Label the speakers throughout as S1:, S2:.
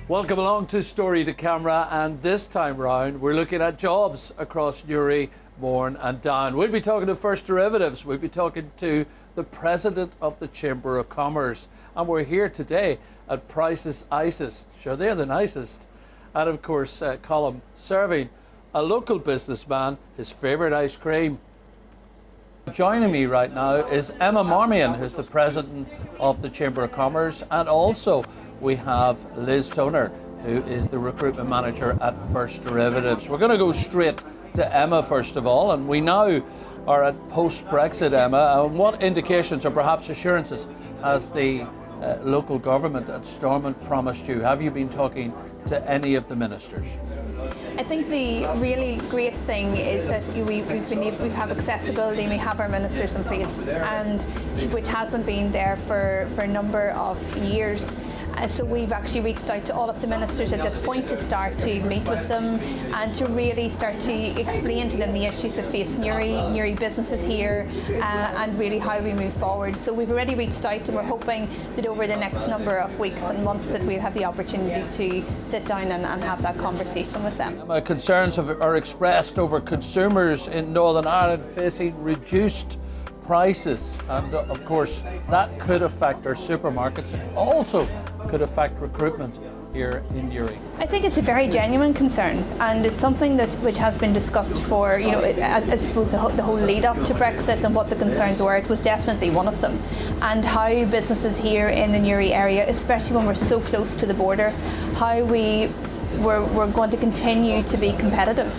S1: Welcome along to Story to Camera, and this time round we're looking at jobs across Newry, Mourne and Down. We'll be talking to First Derivatives, we'll be talking to the President of the Chamber of Commerce, and we're here today at Price's Ices. Sure, they're the nicest. And of course, Colm serving a local businessman his favourite ice cream. Joining me right now is Emma Marmion, who's the President of the Chamber of Commerce, and also we have Liz Toner, who is the Recruitment Manager at First Derivatives. We're going to go straight to Emma first of all, and we now are at post-Brexit, Emma. What indications or perhaps assurances has the local government at Stormont promised you? Have you been talking to any of the ministers?
S2: I think the really great thing is that we have accessibility and we have our ministers in place, and which hasn't been there for a number of years. So we've actually reached out to all of the ministers at this point to start to meet with them and to really start to explain to them the issues that face Newry businesses here, and really how we move forward. So we've already reached out, and we're hoping that over the next number of weeks and months that we'll have the opportunity to sit down and have that conversation with them.
S1: Concerns are expressed over consumers in Northern Ireland facing reduced prices, and of course that could affect our supermarkets and also could affect recruitment here in Newry.
S2: I think it's a very genuine concern, and it's something which has been discussed for, I suppose the whole lead up to Brexit and what the concerns were. It was definitely one of them, and how businesses here in the Newry area, especially when we're so close to the border, how we're going to continue to be competitive.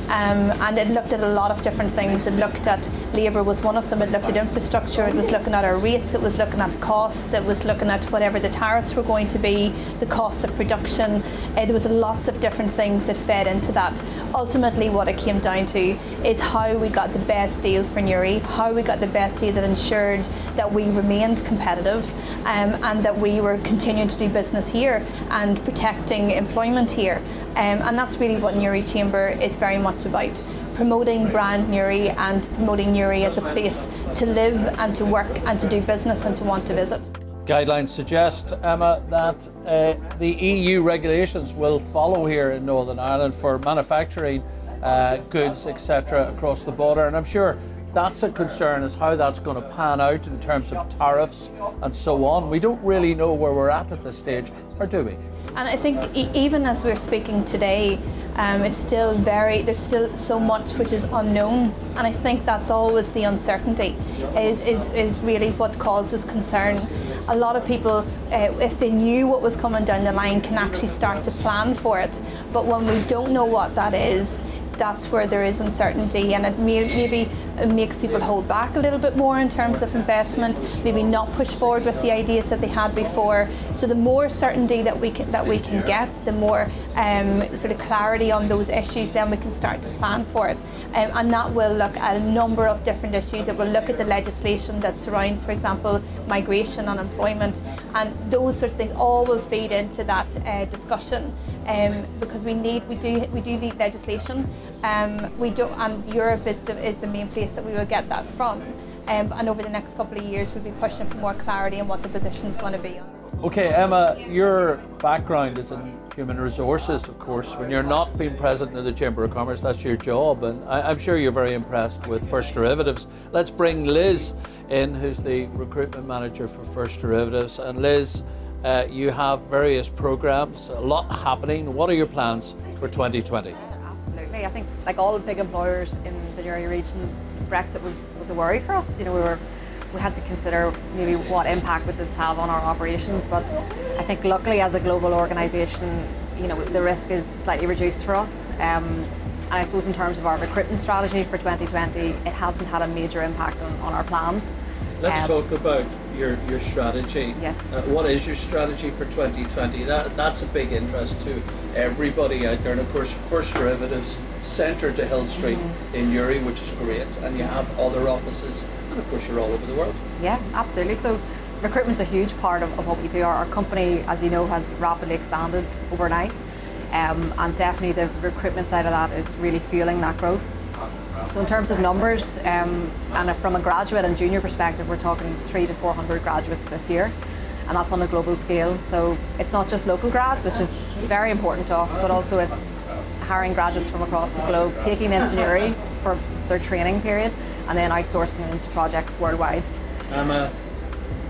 S2: And it looked at a lot of different things. It looked at labour was one of them, it looked at infrastructure, it was looking at our rates, it was looking at costs, it was looking at whatever the tariffs were going to be, the cost of production. There was lots of different things that fed into that. Ultimately what it came down to is how we got the best deal for Newry, how we got the best deal that ensured that we remained competitive, and that we were continuing to do business here and protecting employment here. And that's really what Newry Chamber is very much about, promoting brand Newry and promoting Newry as a place to live and to work and to do business and to want to visit.
S1: Guidelines suggest, Emma, that the EU regulations will follow here in Northern Ireland for manufacturing goods, etc. across the border, and I'm sure that's a concern as how that's going to pan out in terms of tariffs and so on. We don't really know where we're at this stage, or do we?
S2: And I think even as we're speaking today, there's still so much which is unknown, and I think that's always the uncertainty is really what causes concern. A lot of people, if they knew what was coming down the line, can actually start to plan for it, but when we don't know what that is, that's where there is uncertainty, and it maybe makes people hold back a little bit more in terms of investment, maybe not push forward with the ideas that they had before. So the more certainty that we can get, the more sort of clarity on those issues, then we can start to plan for it. And that will look at a number of different issues. It will look at the legislation that surrounds, for example, migration and employment, and those sorts of things all will feed into that discussion, because we do need legislation. And Europe is the main place that we will get that from. And over the next couple of years, we'll be pushing for more clarity on what the position is going to be on.
S1: Okay, Emma, your background is in human resources, of course. When you're not being president of the Chamber of Commerce, that's your job, and I'm sure you're very impressed with First Derivatives. Let's bring Liz in, who's the recruitment manager for First Derivatives. And Liz, you have various programs, a lot happening. What are your plans for 2020?
S3: Absolutely. I think, like all big employers in the Newry region, Brexit was a worry for us. We had to consider maybe what impact would this have on our operations, but I think luckily as a global organisation, the risk is slightly reduced for us. And I suppose in terms of our recruitment strategy for 2020, it hasn't had a major impact on our plans.
S1: Let's talk about your strategy.
S3: Yes.
S1: What is your strategy for 2020? That's a big interest to everybody out there. And of course, First Derivatives centred to Hill Street in Newry, which is great. And you have other offices, and of course you're all over the world.
S3: Yeah, absolutely. So recruitment's a huge part of what we do. Our company, as you know, has rapidly expanded overnight. And definitely the recruitment side of that is really fueling that growth. So in terms of numbers, and from a graduate and junior perspective, we're talking 300 to 400 graduates this year. and that's on a global scale. So it's not just local grads, which is very important to us, but also it's hiring graduates from across the globe, taking them to Newry for their training period, and then outsourcing them to projects worldwide.
S1: Emma,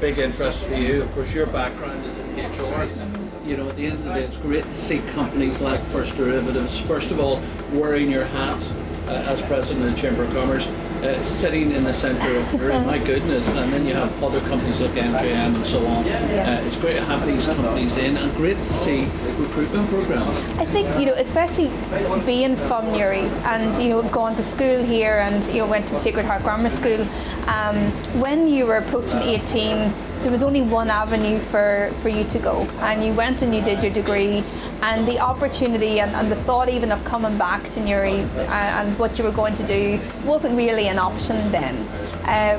S1: big interest for you. Of course, your background is in HR. You know, at the end of the day, it's great to see companies like First Derivatives, first of all, wearing your hat as president of the Chamber of Commerce, sitting in the centre of Europe, my goodness, and then you have other companies like MJM and so on. It's great to have these companies in, and great to see recruitment programs.
S2: I think, you know, especially being from Newry and, you know, going to school here and, you know, went to Sacred Heart Grammar School, when you were approaching 18, there was only one avenue for you to go, and you went and you did your degree, and the opportunity and the thought even of coming back to Newry and what you were going to do wasn't really an option then.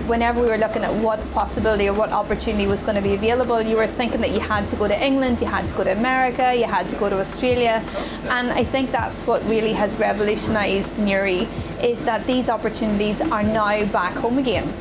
S2: Whenever we were looking at what possibility or what opportunity was going to be available, you were thinking that you had to go to England, you had to go to America, you had to go to Australia, and I think that's what really has revolutionised Newry, is that these opportunities are now back home again.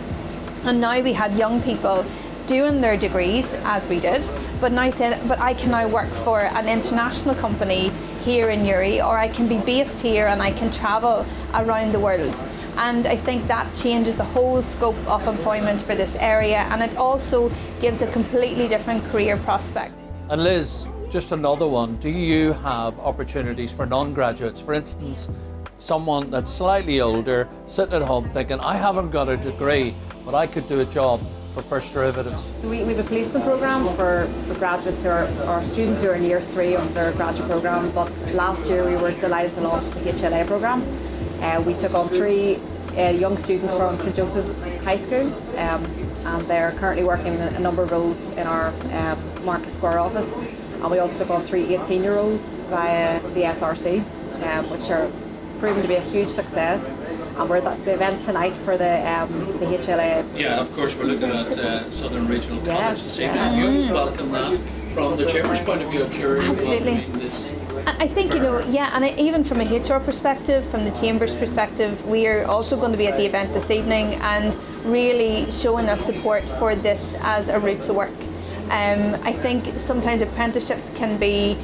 S2: And now we have young people doing their degrees, as we did, but now saying, but I can now work for an international company here in Newry, or I can be based here and I can travel around the world. And I think that changes the whole scope of employment for this area, and it also gives a completely different career prospect.
S1: And Liz, just another one, do you have opportunities for non-graduates? For instance, someone that's slightly older, sitting at home thinking, I haven't got a degree, but I could do a job for First Derivatives.
S3: So we have a placement programme for graduates who are, or students who are in year 3 of their graduate programme, but last year we were delighted to launch the HLA programme. We took on 3 young students from St Joseph's High School, and they're currently working a number of roles in our Marcus Square office, and we also took on 3 18-year-olds via the SRC, which are proven to be a huge success. And we're at the event tonight for the HLA.
S1: Yeah, of course, we're looking at Southern Regional College this evening. You welcome that from the Chamber's point of view, I'm sure.
S2: Absolutely. I think, you know, yeah, and even from a HR perspective, from the Chamber's perspective, we are also going to be at the event this evening and really showing our support for this as a route to work. I think sometimes apprenticeships can be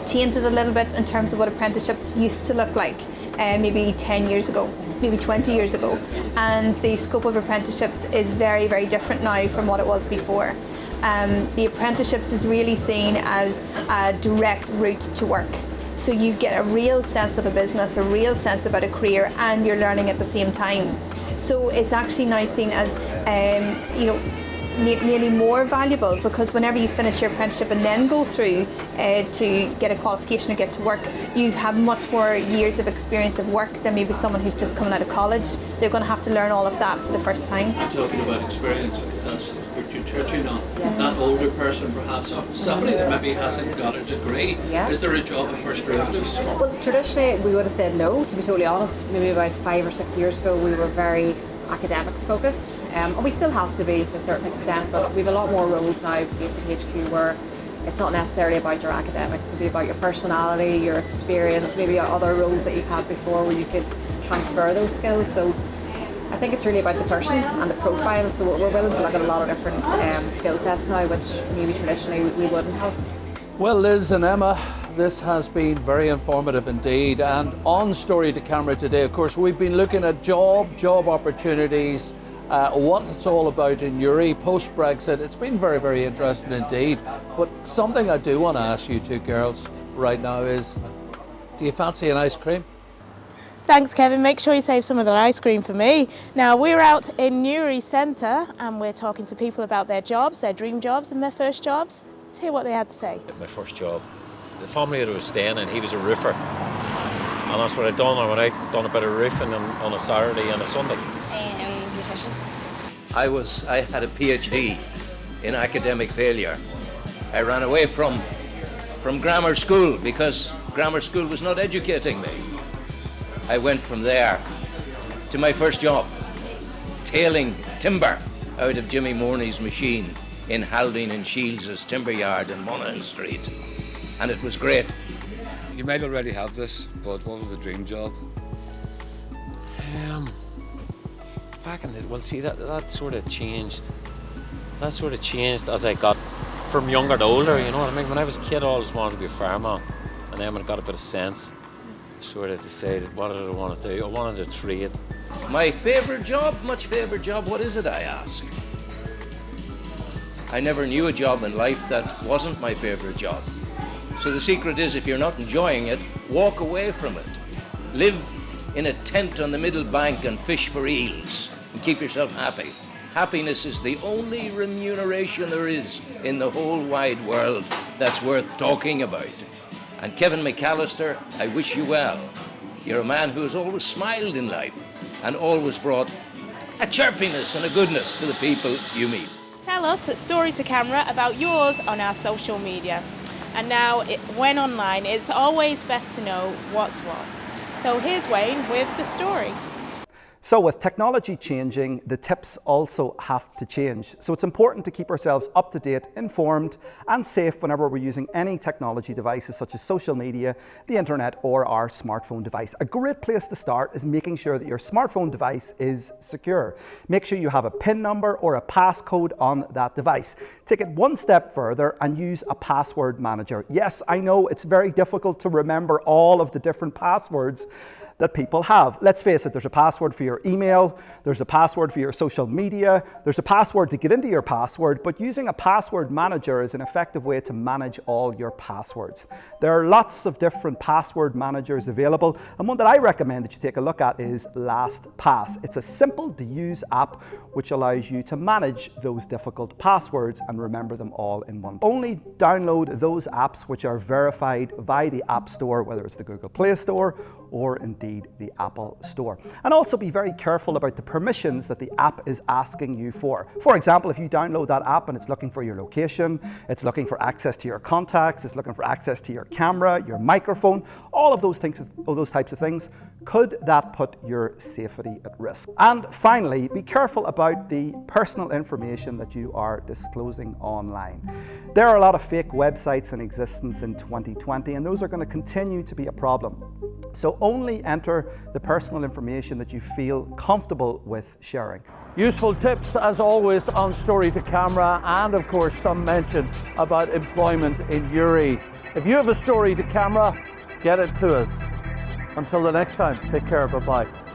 S2: tainted a little bit in terms of what apprenticeships used to look like maybe 10 years ago, maybe 20 years ago, and the scope of apprenticeships is very, very different now from what it was before. The apprenticeships is really seen as a direct route to work. So you get a real sense of a business, a real sense about a career, and you're learning at the same time. So it's actually now seen as, you know, nearly more valuable, because whenever you finish your apprenticeship and then go through to get a qualification or get to work, you have much more years of experience of work than maybe someone who's just coming out of college. They're going to have to learn all of that for the first time.
S1: I'm talking about experience because that's what you're touching on. That older person, perhaps, or somebody that maybe hasn't got a degree. Is there a job at First Derivatives?
S3: Well, traditionally we would have said no, to be totally honest. Maybe about 5 or 6 years ago we were very academics focused, and we still have to be to a certain extent, but we have a lot more roles now based at HQ where it's not necessarily about your academics, it can be about your personality, your experience, maybe other roles that you've had before where you could transfer those skills. So I think it's really about the person and the profile, so we're willing to look at a lot of different skill sets now, which maybe traditionally we wouldn't have.
S1: Well, Liz and Emma, this has been very informative indeed. And on Story to Camera today, of course, we've been looking at job opportunities, what it's all about in Newry post-Brexit. It's been very, very interesting indeed. But something I do want to ask you two girls right now is, do you fancy an ice cream?
S4: Thanks, Kevin. Make sure you save some of that ice cream for me. Now, we're out in Newry Centre and we're talking to people about their jobs, their dream jobs and their first jobs. Let's hear what they had to say.
S5: My first job. The family that I was staying in, he was a roofer. And that's what I'd done. I went out, done a bit of roofing on a Saturday and a Sunday.
S4: Beautician.
S6: I had a PhD in academic failure. I ran away from grammar school because grammar school was not educating me. I went from there to my first job, tailing timber out of Jimmy Morney's machine in Haldane and Shields' timber yard in Monaghan Street. And it was great.
S7: You might already have this, but what was the dream job?
S5: Back in the, well, see, that sort of changed. That sort of changed as I got from younger to older, you know what I mean? When I was a kid, I always wanted to be a fireman. And then when I got a bit of sense, I sort of decided, what did I want to do? I wanted a trade.
S6: My favourite job, much favourite job, what is it, I ask? I never knew a job in life that wasn't my favourite job. So the secret is, if you're not enjoying it, walk away from it. Live in a tent on the middle bank and fish for eels and keep yourself happy. Happiness is the only remuneration there is in the whole wide world that's worth talking about. And Kevin McAllister, I wish you well. You're a man who has always smiled in life and always brought a chirpiness and a goodness to the people you meet.
S4: Tell us at Story to Camera about yours on our social media. And now, when online, it's always best to know what's what. So here's Wayne with the story.
S8: So with technology changing, the tips also have to change. So it's important to keep ourselves up to date, informed and safe whenever we're using any technology devices such as social media, the internet or our smartphone device. A great place to start is making sure that your smartphone device is secure. Make sure you have a PIN number or a passcode on that device. Take it one step further and use a password manager. Yes, I know it's very difficult to remember all of the different passwords that people have. Let's face it, there's a password for your email, there's a password for your social media, there's a password to get into your password, but using a password manager is an effective way to manage all your passwords. There are lots of different password managers available, and one that I recommend that you take a look at is LastPass. It's a simple to use app which allows you to manage those difficult passwords and remember them all in one. Only download those apps which are verified via the App Store, whether it's the Google Play Store or indeed the Apple Store. And also be very careful about the permissions that the app is asking you for. For example, if you download that app and it's looking for your location, it's looking for access to your contacts, it's looking for access to your camera, your microphone, all of those things, all those types of things, could that put your safety at risk? And finally, be careful about the personal information that you are disclosing online. There are a lot of fake websites in existence in 2020, and those are going to continue to be a problem. So only enter the personal information that you feel comfortable with sharing.
S1: Useful tips as always on Story to Camera, and of course some mention about employment in Newry. If you have a story to camera, get it to us. Until the next time, take care, bye-bye.